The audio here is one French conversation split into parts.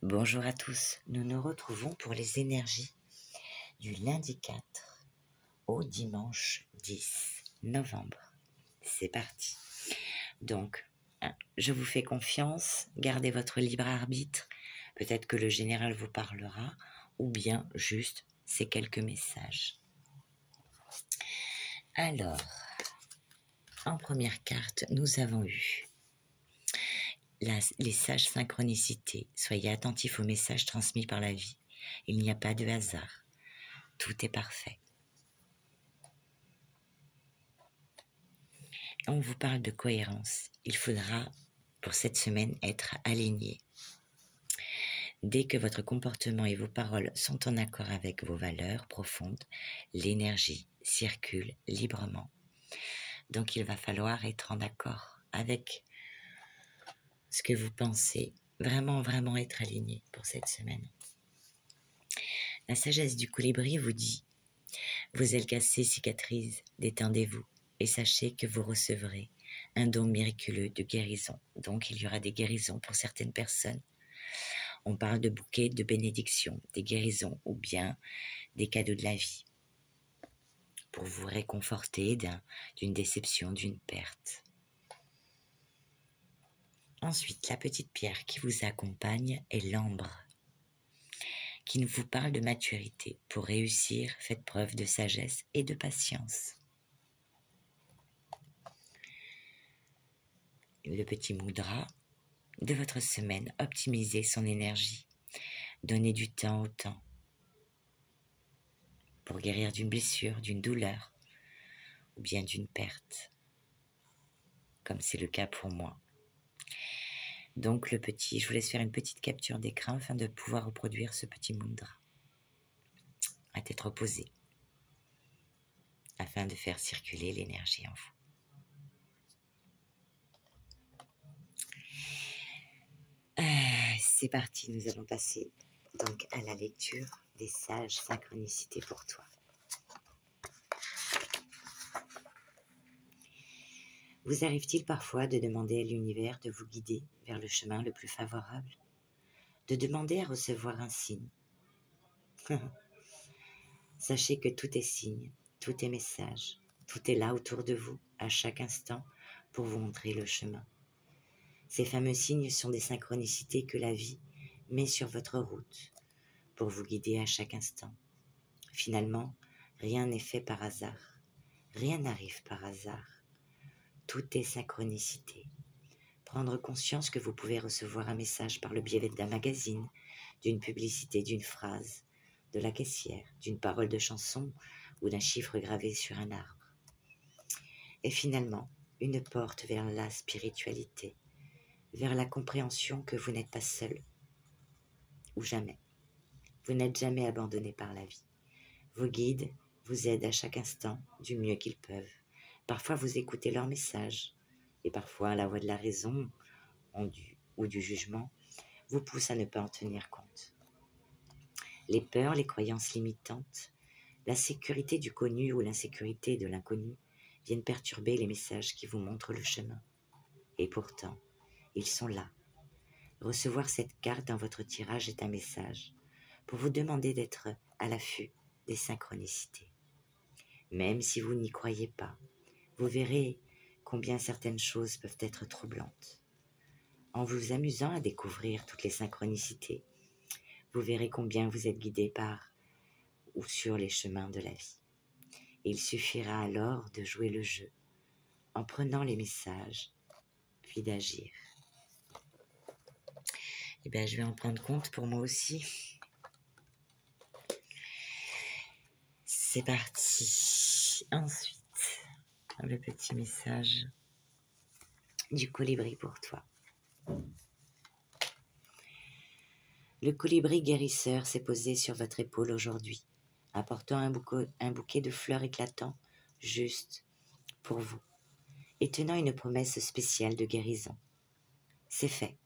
Bonjour à tous, nous nous retrouvons pour les énergies du lundi 4 au dimanche 10 novembre. C'est parti. Donc, je vous fais confiance, gardez votre libre arbitre, peut-être que le général vous parlera, ou bien juste ces quelques messages. Alors, en première carte, nous avons eu les sages synchronicités. Soyez attentifs aux messages transmis par la vie. Il n'y a pas de hasard. Tout est parfait. On vous parle de cohérence. Il faudra, pour cette semaine, être aligné. Dès que votre comportement et vos paroles sont en accord avec vos valeurs profondes, l'énergie circule librement. Donc il va falloir être en accord avec ce que vous pensez. Vraiment être aligné pour cette semaine. La sagesse du colibri vous dit « Vos ailes cassées cicatrisent, détendez-vous et sachez que vous recevrez un don miraculeux de guérison. » Donc il y aura des guérisons pour certaines personnes. On parle de bouquets de bénédictions, des guérisons ou bien des cadeaux de la vie pour vous réconforter d'une déception, d'une perte. Ensuite, la petite pierre qui vous accompagne est l'ambre, qui nous vous parle de maturité. Pour réussir, faites preuve de sagesse et de patience. Le petit mudra de votre semaine, optimisez son énergie. Donnez du temps au temps pour guérir d'une blessure, d'une douleur ou bien d'une perte, comme c'est le cas pour moi. Donc je vous laisse faire une petite capture d'écran afin de pouvoir reproduire ce petit mudra à tête reposée, afin de faire circuler l'énergie en vous. C'est parti, nous allons passer donc à la lecture des sages synchronicités pour toi. Vous arrive-t-il parfois de demander à l'univers de vous guider vers le chemin le plus favorable? De demander à recevoir un signe? Sachez que tout est signe, tout est message, tout est là autour de vous, à chaque instant, pour vous montrer le chemin. Ces fameux signes sont des synchronicités que la vie met sur votre route, pour vous guider à chaque instant. Finalement, rien n'est fait par hasard, rien n'arrive par hasard. Tout est synchronicité. Prendre conscience que vous pouvez recevoir un message par le biais d'un magazine, d'une publicité, d'une phrase, de la caissière, d'une parole de chanson ou d'un chiffre gravé sur un arbre. Et finalement, une porte vers la spiritualité, vers la compréhension que vous n'êtes pas seul, ou jamais. Vous n'êtes jamais abandonné par la vie. Vos guides vous aident à chaque instant du mieux qu'ils peuvent. Parfois, vous écoutez leurs messages, et parfois, la voix de la raison ou du jugement vous pousse à ne pas en tenir compte. Les peurs, les croyances limitantes, la sécurité du connu ou l'insécurité de l'inconnu viennent perturber les messages qui vous montrent le chemin. Et pourtant, ils sont là. Recevoir cette carte dans votre tirage est un message pour vous demander d'être à l'affût des synchronicités. Même si vous n'y croyez pas, vous verrez combien certaines choses peuvent être troublantes. En vous amusant à découvrir toutes les synchronicités, vous verrez combien vous êtes guidé par ou sur les chemins de la vie. Il suffira alors de jouer le jeu, en prenant les messages, puis d'agir. Eh bien, je vais en prendre compte pour moi aussi. C'est parti. Ensuite, le petit message du colibri pour toi. Le colibri guérisseur s'est posé sur votre épaule aujourd'hui, apportant un bouquet de fleurs éclatants juste pour vous, et tenant une promesse spéciale de guérison. C'est fait,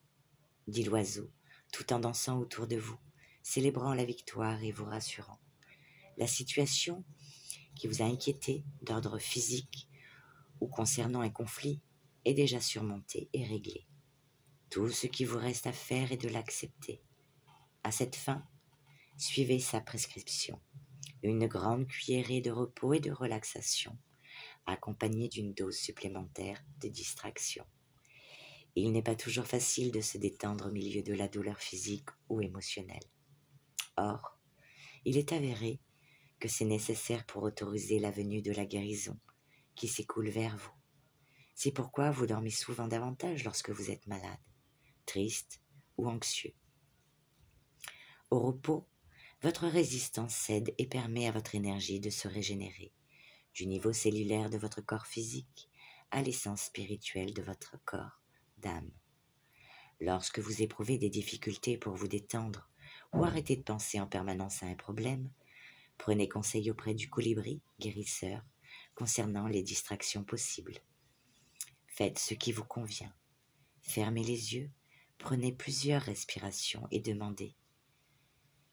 dit l'oiseau, tout en dansant autour de vous, célébrant la victoire et vous rassurant. La situation qui vous a inquiété d'ordre physique ou concernant un conflit est déjà surmontée et réglée. Tout ce qui vous reste à faire est de l'accepter. À cette fin, suivez sa prescription. Une grande cuillerée de repos et de relaxation, accompagnée d'une dose supplémentaire de distraction. Il n'est pas toujours facile de se détendre au milieu de la douleur physique ou émotionnelle. Or, il est avéré que c'est nécessaire pour autoriser la venue de la guérison qui s'écoule vers vous. C'est pourquoi vous dormez souvent davantage lorsque vous êtes malade, triste ou anxieux. Au repos, votre résistance cède et permet à votre énergie de se régénérer, du niveau cellulaire de votre corps physique à l'essence spirituelle de votre corps d'âme. Lorsque vous éprouvez des difficultés pour vous détendre ou arrêter de penser en permanence à un problème, prenez conseil auprès du colibri guérisseur concernant les distractions possibles. Faites ce qui vous convient. Fermez les yeux, prenez plusieurs respirations et demandez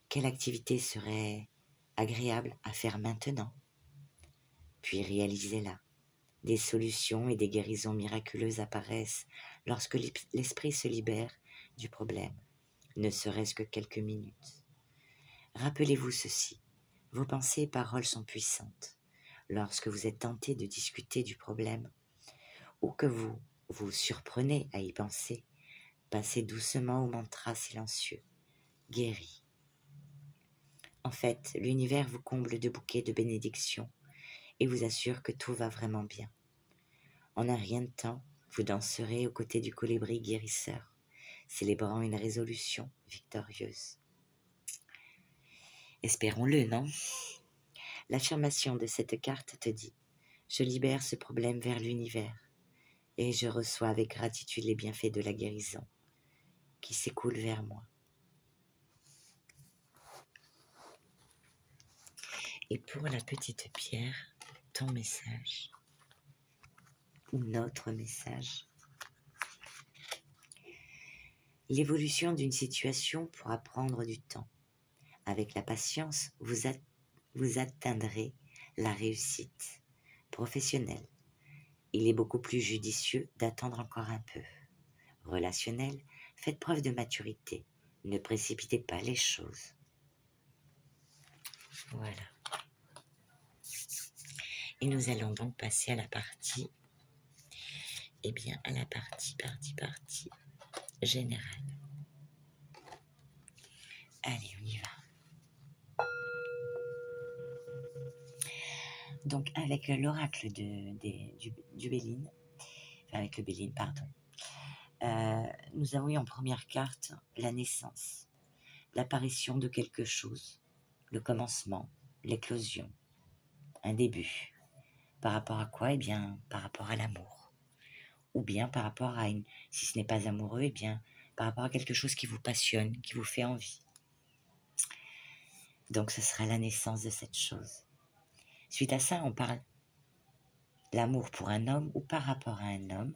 quelle activité serait agréable à faire maintenant. Puis réalisez-la. Des solutions et des guérisons miraculeuses apparaissent lorsque l'esprit se libère du problème, ne serait-ce que quelques minutes. Rappelez-vous ceci, vos pensées et paroles sont puissantes. Lorsque vous êtes tenté de discuter du problème ou que vous vous surprenez à y penser, passez doucement au mantra silencieux, guéri. En fait, l'univers vous comble de bouquets de bénédictions et vous assure que tout va vraiment bien. En un rien de temps, vous danserez aux côtés du colibri guérisseur, célébrant une résolution victorieuse. Espérons-le, non? L'affirmation de cette carte te dit « Je libère ce problème vers l'univers et je reçois avec gratitude les bienfaits de la guérison qui s'écoulent vers moi. » Et pour la petite pierre, ton message ou notre message. L'évolution d'une situation pourra prendre du temps. Avec la patience, vous atteindrez la réussite professionnelle. Il est beaucoup plus judicieux d'attendre encore un peu. Relationnel, faites preuve de maturité. Ne précipitez pas les choses. Voilà. Et nous allons donc passer à la partie, partie générale. Allez, on y va. Donc, avec l'oracle du Béline, avec le Béline, pardon, nous avons eu en première carte la naissance, l'apparition de quelque chose, le commencement, l'éclosion, un début. Par rapport à quoi? Eh bien, par rapport à l'amour. Ou bien par rapport à si ce n'est pas amoureux, eh bien, par rapport à quelque chose qui vous passionne, qui vous fait envie. Donc, ce sera la naissance de cette chose. Suite à ça, on parle l'amour pour un homme ou par rapport à un homme.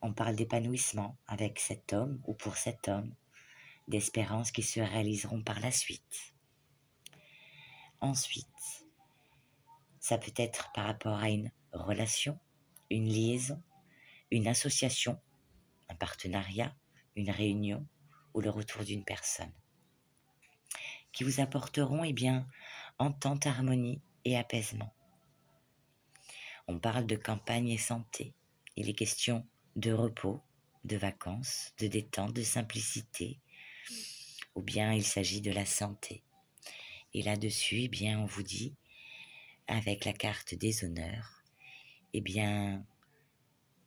On parle d'épanouissement avec cet homme ou pour cet homme, d'espérances qui se réaliseront par la suite. Ensuite, ça peut être par rapport à une relation, une liaison, une association, un partenariat, une réunion ou le retour d'une personne qui vous apporteront entente, harmonie et apaisement. On parle de campagne et santé. Il est question de repos, de vacances, de détente, de simplicité, ou bien il s'agit de la santé. Et là-dessus, on vous dit, avec la carte des honneurs,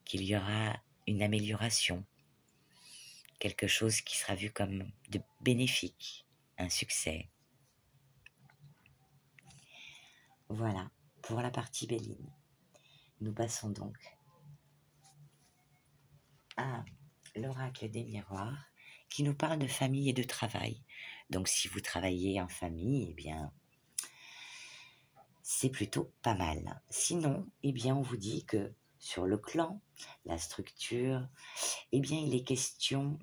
qu'il y aura une amélioration, quelque chose qui sera vu comme de bénéfique, un succès. Voilà, pour la partie Béline. Nous passons donc à l'oracle des miroirs qui nous parle de famille et de travail. Donc si vous travaillez en famille, c'est plutôt pas mal. Sinon, on vous dit que sur le clan, la structure, il est question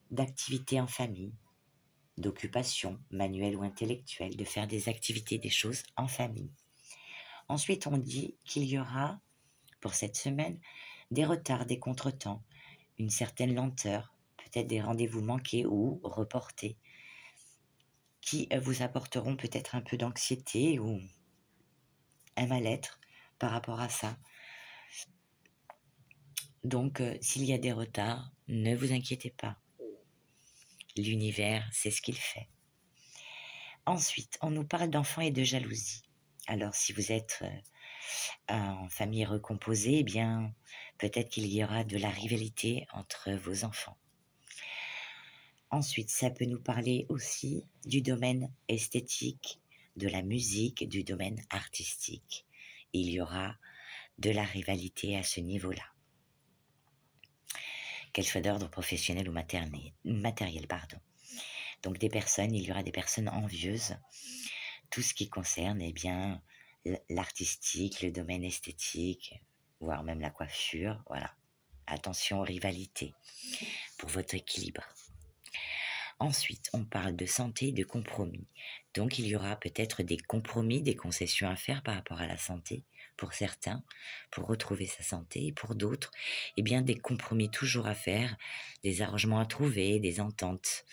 d'activités en famille, d'occupation manuelle ou intellectuelle, de faire des activités, des choses en famille. Ensuite, on dit qu'il y aura, pour cette semaine, des retards, des contretemps, une certaine lenteur, peut-être des rendez-vous manqués ou reportés qui vous apporteront peut-être un peu d'anxiété ou un mal-être par rapport à ça. Donc, s'il y a des retards, ne vous inquiétez pas. L'univers, c'est ce qu'il fait. Ensuite, on nous parle d'enfants et de jalousie. Alors, si vous êtes en famille recomposée, eh bien, peut-être qu'il y aura de la rivalité entre vos enfants. Ensuite, ça peut nous parler aussi du domaine esthétique, de la musique, du domaine artistique. Il y aura de la rivalité à ce niveau-là. Qu'elle soit d'ordre professionnel ou matériel. Donc il y aura des personnes envieuses. Tout ce qui concerne l'artistique, le domaine esthétique, voire même la coiffure, voilà. Attention aux rivalités pour votre équilibre. Ensuite, on parle de santé et de compromis. Donc, il y aura peut-être des compromis, des concessions à faire par rapport à la santé, pour certains, pour retrouver sa santé, et pour d'autres, des compromis toujours à faire, des arrangements à trouver, des ententes,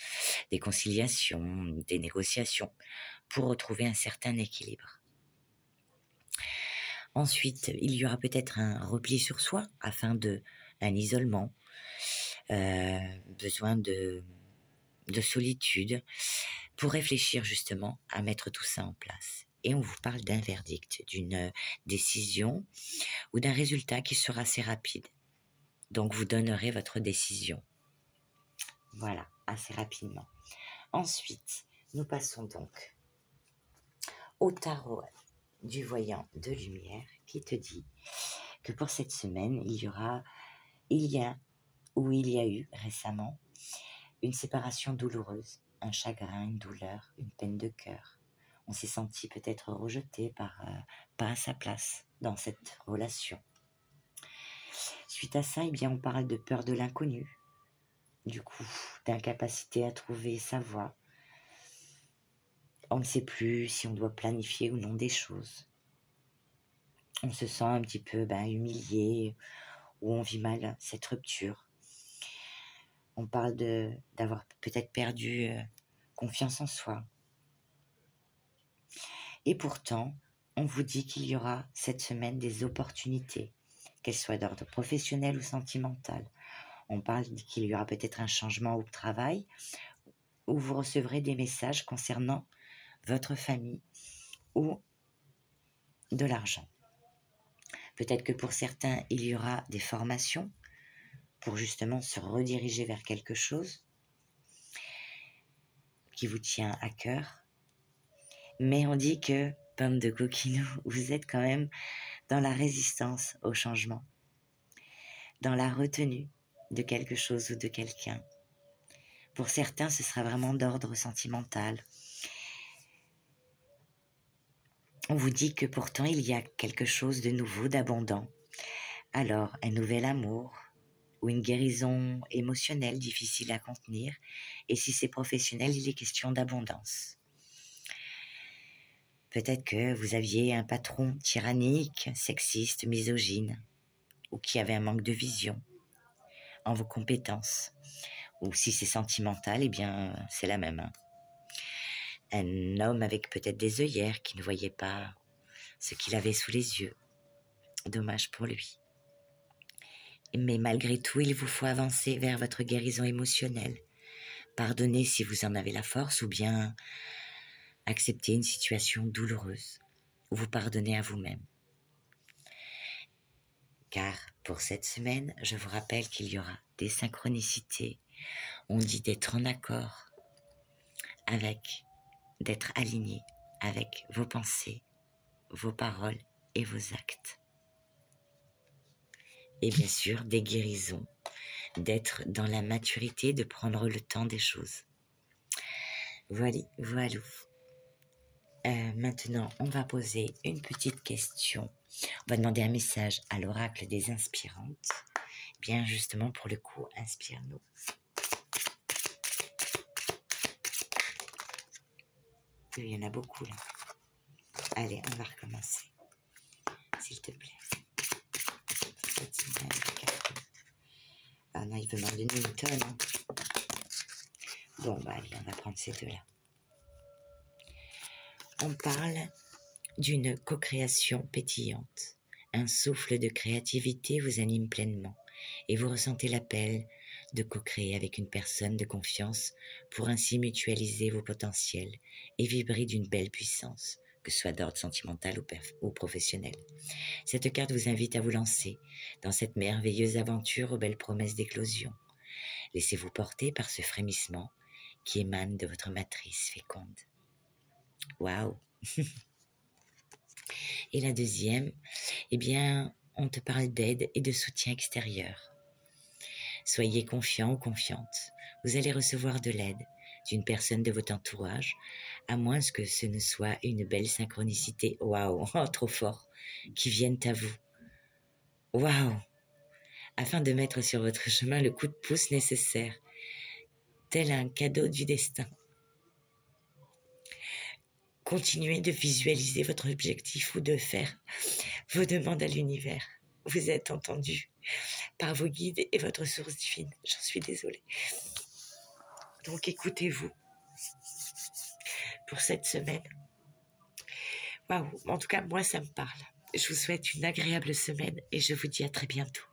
des conciliations, des négociations, pour retrouver un certain équilibre. Ensuite, il y aura peut-être un repli sur soi, un isolement, besoin de solitude, pour réfléchir justement à mettre tout ça en place. Et on vous parle d'un verdict, d'une décision ou d'un résultat qui sera assez rapide. Donc vous donnerez votre décision. Voilà, assez rapidement. Ensuite, nous passons donc au tarot du voyant de lumière qui te dit que pour cette semaine, il y a eu récemment une séparation douloureuse, un chagrin, une douleur, une peine de cœur. On s'est senti peut-être rejeté pas à sa place dans cette relation. Suite à ça, on parle de peur de l'inconnu, du coup, d'incapacité à trouver sa voie. On ne sait plus si on doit planifier ou non des choses. On se sent un petit peu humilié ou on vit mal cette rupture. On parle d'avoir peut-être perdu confiance en soi. Et pourtant, on vous dit qu'il y aura cette semaine des opportunités, qu'elles soient d'ordre professionnel ou sentimental. On parle qu'il y aura peut-être un changement au travail où vous recevrez des messages concernant votre famille ou de l'argent. Peut-être que pour certains, il y aura des formations pour justement se rediriger vers quelque chose qui vous tient à cœur. Mais on dit que, pomme de coquinou, vous êtes quand même dans la résistance au changement, dans la retenue de quelque chose ou de quelqu'un. Pour certains, ce sera vraiment d'ordre sentimental. On vous dit que pourtant, il y a quelque chose de nouveau, d'abondant. Alors, un nouvel amour ou une guérison émotionnelle difficile à contenir. Et si c'est professionnel, il est question d'abondance. Peut-être que vous aviez un patron tyrannique, sexiste, misogyne, ou qui avait un manque de vision en vos compétences. Ou si c'est sentimental, c'est la même. Un homme avec peut-être des œillères qui ne voyait pas ce qu'il avait sous les yeux. Dommage pour lui. Mais malgré tout, il vous faut avancer vers votre guérison émotionnelle. Pardonnez si vous en avez la force ou bien accepter une situation douloureuse. Ou vous pardonnez à vous-même. Car pour cette semaine, je vous rappelle qu'il y aura des synchronicités. On dit d'être en accord d'être aligné avec vos pensées, vos paroles et vos actes. Et bien sûr, des guérisons, d'être dans la maturité, de prendre le temps des choses. Voilà. Maintenant, on va poser une petite question. On va demander un message à l'oracle des inspirantes. Bien justement, pour le coup, inspire-nous. Il y en a beaucoup là. Allez, on va recommencer. S'il te plaît. Ah non, il veut m'en donner une tonne. Bon, bah, allez, on va prendre ces deux-là. On parle d'une co-création pétillante. Un souffle de créativité vous anime pleinement et vous ressentez l'appel de co-créer avec une personne de confiance pour ainsi mutualiser vos potentiels et vibrer d'une belle puissance, que ce soit d'ordre sentimental ou professionnel. Cette carte vous invite à vous lancer dans cette merveilleuse aventure aux belles promesses d'éclosion. Laissez-vous porter par ce frémissement qui émane de votre matrice féconde. Waouh! Et la deuxième, eh bien, on te parle d'aide et de soutien extérieur. Soyez confiant ou confiante. Vous allez recevoir de l'aide d'une personne de votre entourage, à moins que ce ne soit une belle synchronicité, waouh, trop fort, qui vienne à vous. Waouh! Afin de mettre sur votre chemin le coup de pouce nécessaire, tel un cadeau du destin. Continuez de visualiser votre objectif ou de faire vos demandes à l'univers. Vous êtes entendu par vos guides et votre source divine. J'en suis désolée. Donc écoutez-vous pour cette semaine. Waouh, en tout cas, moi, ça me parle. Je vous souhaite une agréable semaine et je vous dis à très bientôt.